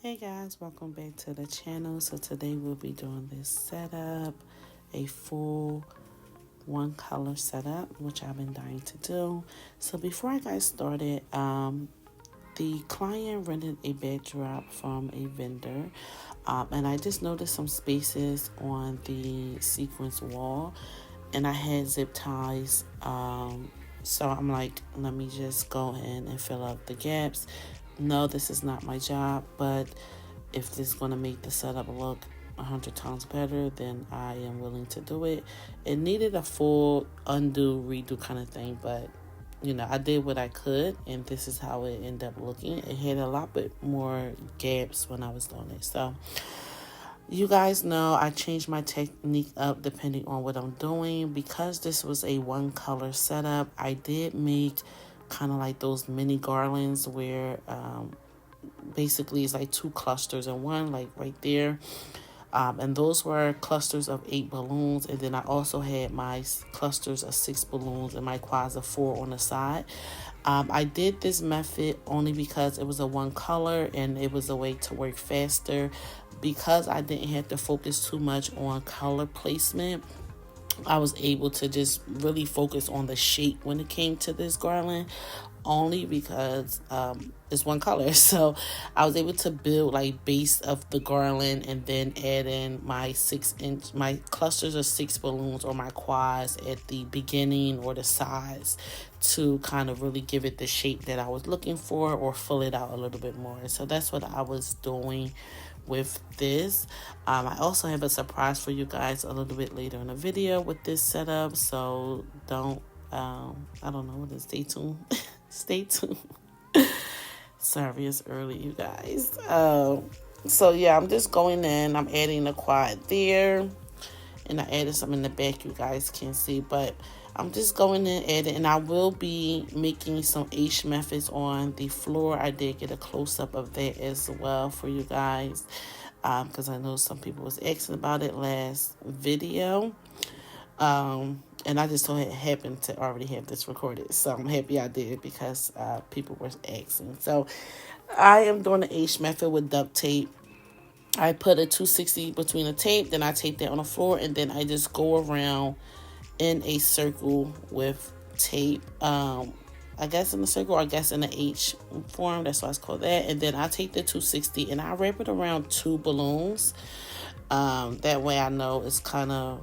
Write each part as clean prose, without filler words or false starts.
Hey guys, welcome back to the channel. So today we'll be doing this setup, a full one color setup, which I've been dying to do. So before I got started, the client rented a backdrop from a vendor, and I just noticed some spaces on the sequence wall, and I had zip ties. So I'm like, let me just go in and fill up the gaps. No, this is not my job, but if this is going to make the setup look 100 times better, then I am willing to do it. It needed a full undo, redo kind of thing, but I did what I could, and this is how it ended up looking. It had a lot bit more gaps when I was doing it. So you guys know I changed my technique up depending on what I'm doing. Because this was a one color setup, I did make kind of like those mini garlands where basically it's like two clusters in one, like right there. And those were clusters of 8 balloons. And then I also had my clusters of 6 balloons and my quads of 4 on the side. I did this method only because it was a one color and it was a way to work faster. Because I didn't have to focus too much on color placement, I was able to just really focus on the shape when it came to this garland, only because it's one color. So I was able to build like base of the garland and then add in my my clusters of 6 balloons or my quads at the beginning or the sides to kind of really give it the shape that I was looking for or fill it out a little bit more. So that's what I was doing with this. I also have a surprise for you guys a little bit later in the video with this setup, so don't I don't know what is, stay tuned. Stay tuned. Sorry, it's early, you guys. So yeah, I'm just going in, I'm adding the quad there, and I added some in the back you guys can see, but I'm just going in and adding, and I will be making some H methods on the floor. I did get a close-up of that as well for you guys, because I know some people was asking about it last video. And I just so happened to already have this recorded, so I'm happy I did because people were asking. So I am doing the H method with duct tape. I put a 260 between the tape, then I tape that on the floor, and then I just go around in a circle with tape. I guess in a circle, or I guess in the H form. That's why it's called that. And then I take the 260 and I wrap it around 2 balloons. That way I know it's kind of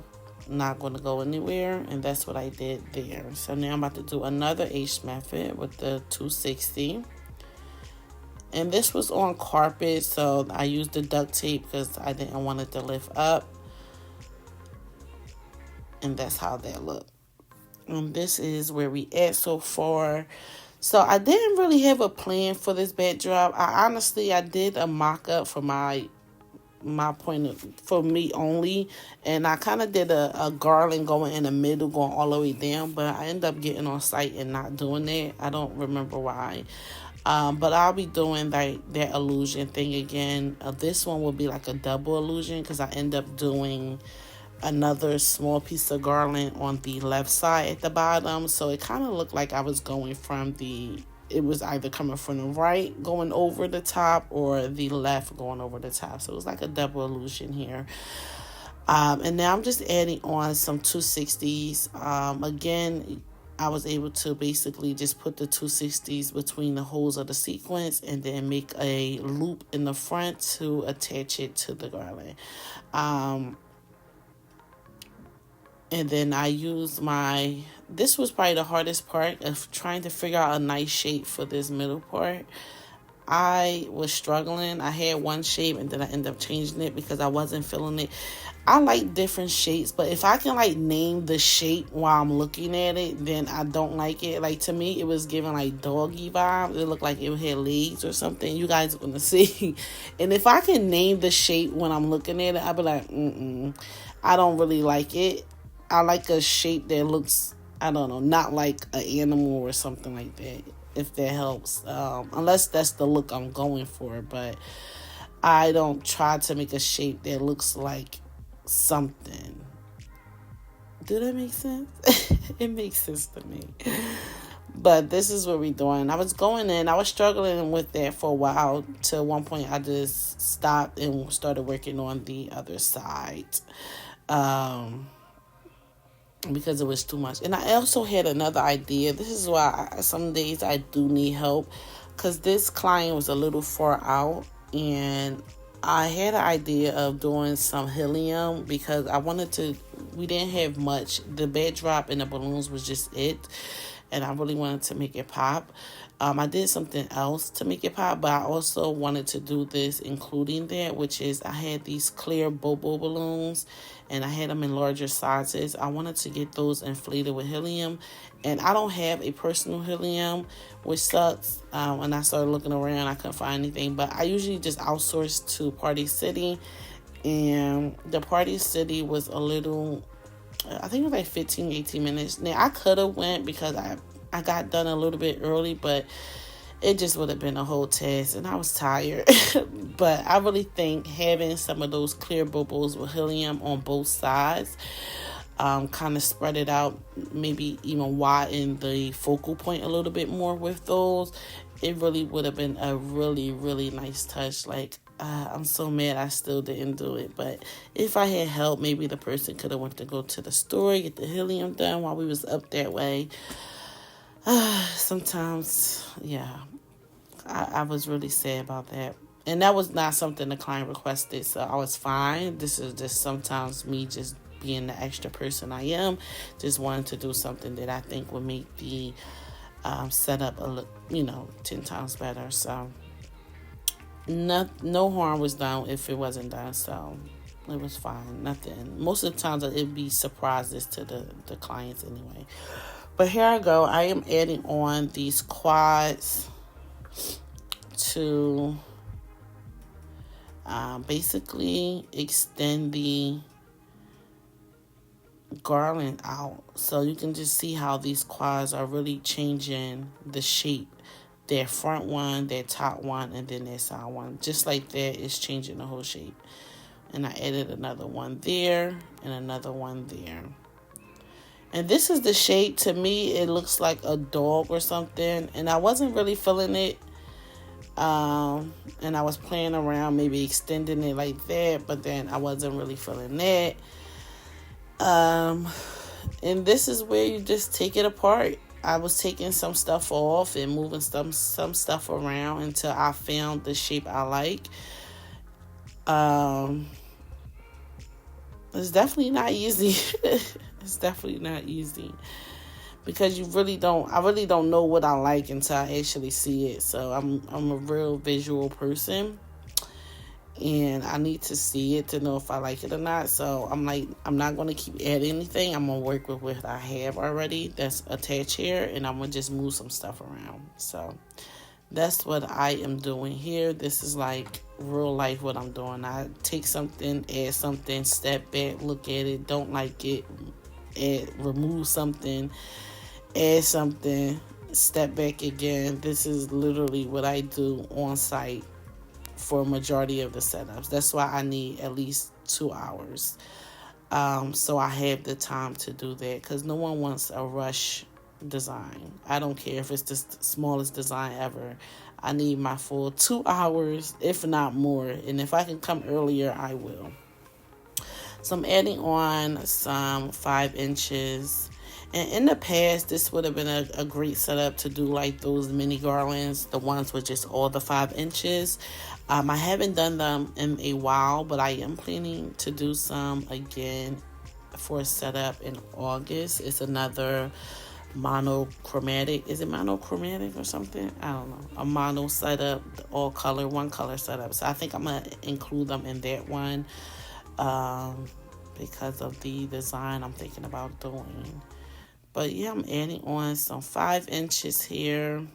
not going to go anywhere, and that's what I did there. So now I'm about to do another H method with the 260. And this was on carpet, so I used the duct tape because I didn't want it to lift up. And that's how that looked. And this is where we at so far. So I didn't really have a plan for this backdrop. I did a mock-up for my point of, for me only, and I kind of did a garland going in the middle, going all the way down, but I ended up getting on site and not doing that. I don't remember why. But I'll be doing that illusion thing again. This one will be like a double illusion because I end up doing another small piece of garland on the left side at the bottom, so it kind of looked like I was going from it was either coming from the right going over the top or the left going over the top, so it was like a double illusion here. And now I'm just adding on some 260s. Again, I was able to basically just put the 260s between the holes of the sequence and then make a loop in the front to attach it to the garland. And then I used this was probably the hardest part of trying to figure out a nice shape for this middle part. I was struggling. I had one shape and then I ended up changing it because I wasn't feeling it. I like different shapes, but if I can like name the shape while I'm looking at it, then I don't like it. Like, to me, it was giving like doggy vibes. It looked like it had legs or something. You guys are gonna see. And if I can name the shape when I'm looking at it, I'll be like, I don't really like it. I like a shape that looks, I don't know, not like an animal or something like that, if that helps. Unless that's the look I'm going for. But I don't try to make a shape that looks like something. Do that make sense? It makes sense to me. But this is what we're doing. I was going in, I was struggling with that for a while. Till one point, I just stopped and started working on the other side. Um, because it was too much. And I also had another idea. This is why some days I do need help, because this client was a little far out, and I had an idea of doing some helium because I wanted to. We didn't have much. The backdrop and the balloons was just it, and I really wanted to make it pop. I did something else to make it pop, but I also wanted to do this, including that, which is I had these clear Bobo balloons, and I had them in larger sizes. I wanted to get those inflated with helium, and I don't have a personal helium, which sucks. When I started looking around, I couldn't find anything, but I usually just outsource to Party City, and the Party City was a little, I think it was like 15, 18 minutes. Now, I could have went because I got done a little bit early, but it just would have been a whole test, and I was tired. But I really think having some of those clear bubbles with helium on both sides, kind of spread it out, maybe even widen the focal point a little bit more with those, it really would have been a really, really nice touch. Like, I'm so mad I still didn't do it. But if I had help, maybe the person could have went to go to the store, get the helium done while we was up that way. Sometimes, yeah, I was really sad about that. And that was not something the client requested, so I was fine. This is just sometimes me just being the extra person I am, just wanting to do something that I think would make the setup, 10 times better. So, no harm was done if it wasn't done, so it was fine. Nothing. Most of the times it'd be surprises to the clients anyway. But here I go. I am adding on these quads to basically extend the garland out. So you can just see how these quads are really changing the shape. Their front one, their top one, and then their side one. Just like that, it's changing the whole shape. And I added another one there and another one there. And this is the shape. To me, it looks like a dog or something. And I wasn't really feeling it. And I was playing around, maybe extending it like that. But then I wasn't really feeling that. And this is where you just take it apart. I was taking some stuff off and moving some stuff around until I found the shape I like. It's definitely not easy. It's definitely not easy because I really don't know what I like until I actually see it. So I'm a real visual person, and I need to see it to know if I like it or not. So I'm not going to keep adding anything. I'm going to work with what I have already that's attached here, and I'm going to just move some stuff around. So that's what I am doing here. This is like real life what I'm doing. I take something, add something, step back, look at it, don't like it, remove something, add something, step back again. This is literally what I do on site for a majority of the setups. That's why I need at least 2 hours. So I have the time to do that, because no one wants a rush design. I don't care if it's the smallest design ever. I need my full 2 hours, if not more. And if I can come earlier, I will. So I'm adding on some 5 inches. And in the past, this would have been a great setup to do like those mini garlands, the ones with just all the 5 inches. I haven't done them in a while, but I am planning to do some again for a setup in August. It's another monochromatic. Is it monochromatic or something? I don't know. A mono setup, all color, one color setup. So I think I'm going to include them in that one because of the design I'm thinking about doing. But yeah, I'm adding on some 5 inches here.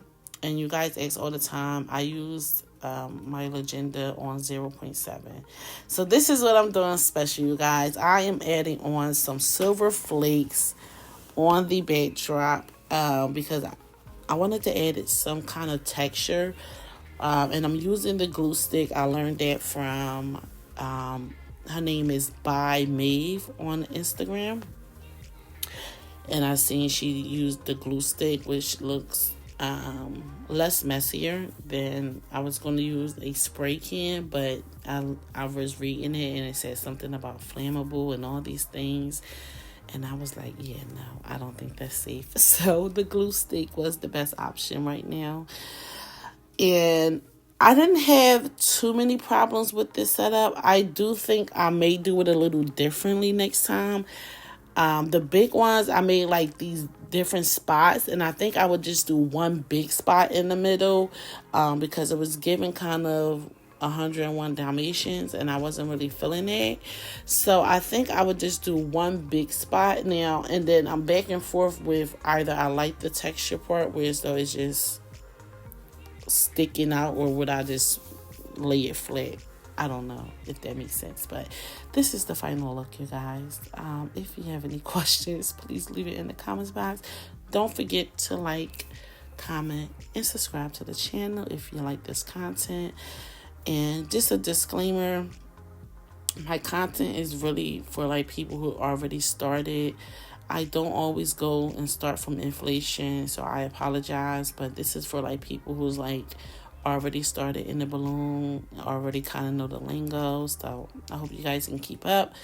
And you guys ask all the time. I use my Legenda on 0.7. So this is what I'm doing special, you guys. I am adding on some silver flakes on the backdrop because I wanted to add some kind of texture. And I'm using the glue stick. I learned that from, her name is By Maeve on Instagram. And I seen she used the glue stick, which looks less messier than I was going to use a spray can, but I was reading it and it said something about flammable and all these things. And I was like, yeah, no, I don't think that's safe. So the glue stick was the best option right now. And I didn't have too many problems with this setup. I do think I may do it a little differently next time. The big ones, I made like these different spots, and I think I would just do one big spot in the middle because it was giving kind of 101 Dalmatians, and I wasn't really feeling it. So I think I would just do one big spot now, and then I'm back and forth with either I like the texture part, where as though it's just sticking out, or would I just lay it flat? I don't know if that makes sense, but this is the final look, you guys. If you have any questions, please leave it in the comments box. Don't forget to like, comment, and subscribe to the channel if you like this content. And just a disclaimer, my content is really for like people who already started. I don't always go and start from inflation, so I apologize, but this is for like people who's like already started in the balloon, already kind of know the lingo. So I hope you guys can keep up.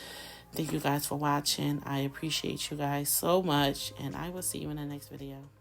Thank you guys for watching. I appreciate you guys so much, and I will see you in the next video.